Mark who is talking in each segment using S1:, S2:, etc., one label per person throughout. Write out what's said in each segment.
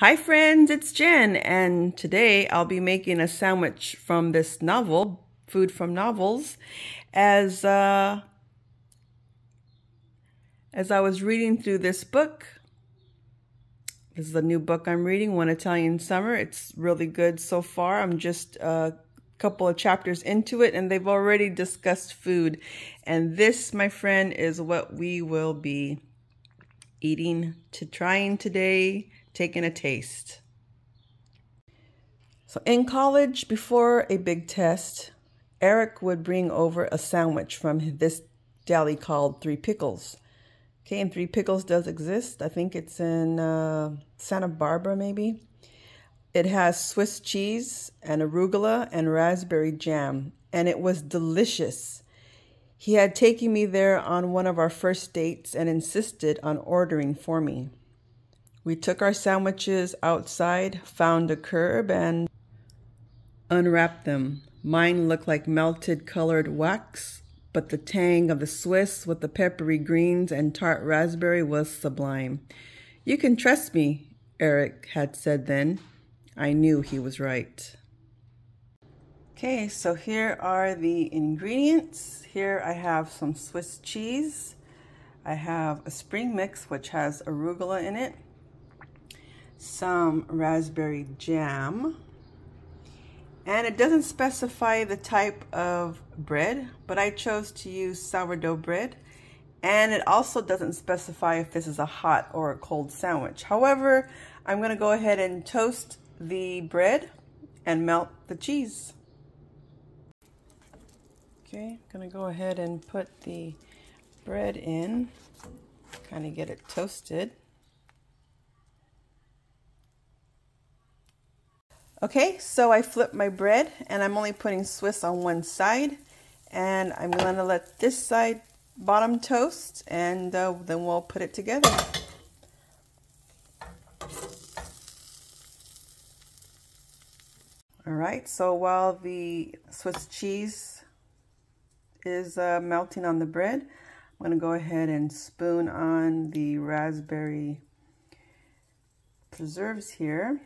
S1: Hi friends, it's Jen, and today I'll be making a sandwich from this novel, Food from Novels, as I was reading through this book. This is a new book I'm reading, One Italian Summer. It's really good so far. I'm just a couple of chapters into it, and they've already discussed food. And this, my friend, is what we will be trying today, taking a taste. So in college, before a big test, Eric would bring over a sandwich from this deli called Three Pickles. Okay, and Three Pickles does exist. I think it's in Santa Barbara, maybe. It has Swiss cheese and arugula and raspberry jam, and it was delicious. He had taken me there on one of our first dates and insisted on ordering for me. We took our sandwiches outside, found a curb, and unwrapped them. Mine looked like melted colored wax, but the tang of the Swiss with the peppery greens and tart raspberry was sublime. "You can trust me," Eric had said then. I knew he was right. Okay, so here are the ingredients. Here I have some Swiss cheese. I have a spring mix, which has arugula in it, some raspberry jam, and it doesn't specify the type of bread, but I chose to use sourdough bread. And it also doesn't specify if this is a hot or a cold sandwich. However, I'm going to go ahead and toast the bread and melt the cheese. Okay, I'm going to go ahead and put the bread in, kind of get it toasted. Okay, so I flipped my bread, and I'm only putting Swiss on one side, and I'm going to let this side bottom toast, and then we'll put it together. All right, so while the Swiss cheese is melting on the bread, I'm going to go ahead and spoon on the raspberry preserves here.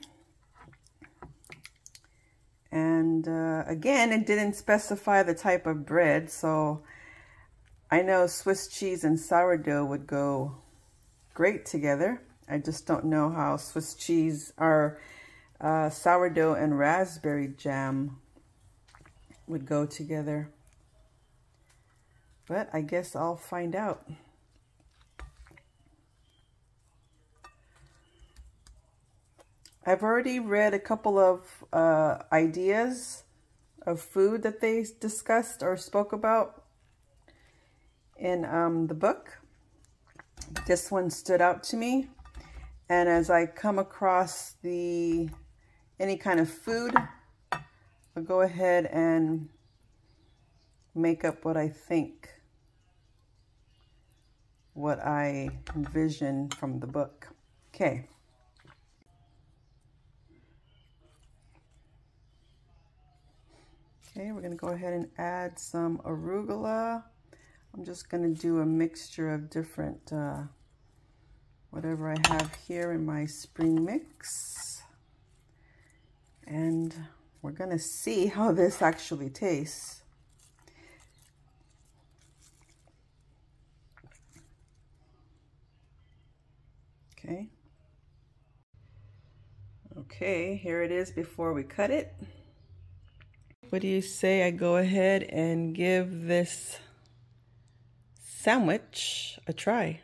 S1: And again, it didn't specify the type of bread, so I know Swiss cheese and sourdough would go great together. I just don't know how Swiss cheese or sourdough and raspberry jam would go together. But I guess I'll find out. I've already read a couple of ideas of food that they discussed or spoke about in the book. This one stood out to me, and as I come across any kind of food, I'll go ahead and make up what I think, what I envision from the book. Okay. Okay, we're going to go ahead and add some arugula. I'm just going to do a mixture of different, whatever I have here in my spring mix. And we're going to see how this actually tastes. Okay. Okay, here it is before we cut it. What do you say I go ahead and give this sandwich a try?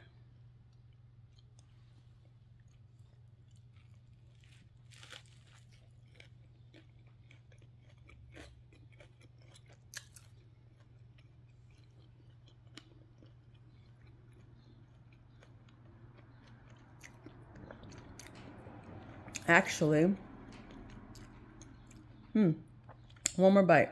S1: Actually, one more bite.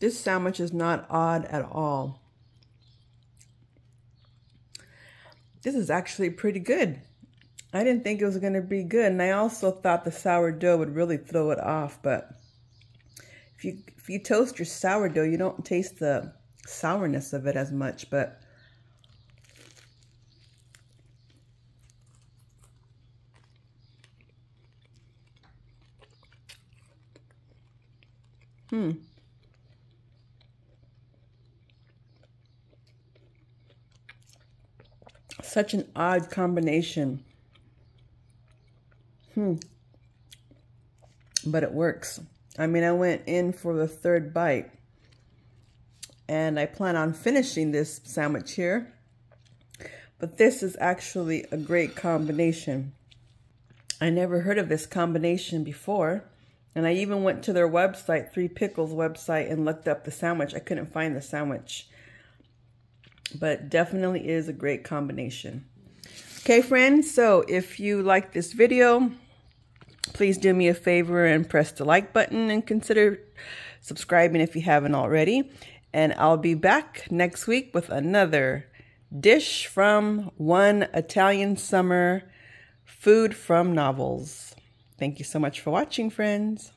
S1: This sandwich is not odd at all. This is actually pretty good. I didn't think it was going to be good. And I also thought the sourdough would really throw it off. But if you toast your sourdough, you don't taste the sourness of it as much. But such an odd combination. But it works. I mean, I went in for the third bite, and I plan on finishing this sandwich here. But this is actually a great combination. I never heard of this combination before. And I even went to their website, Three Pickles website, and looked up the sandwich. I couldn't find the sandwich. But definitely is a great combination. Okay, friends, so if you like this video, please do me a favor and press the like button and consider subscribing if you haven't already. And I'll be back next week with another dish from One Italian Summer, food from novels. Thank you so much for watching, friends.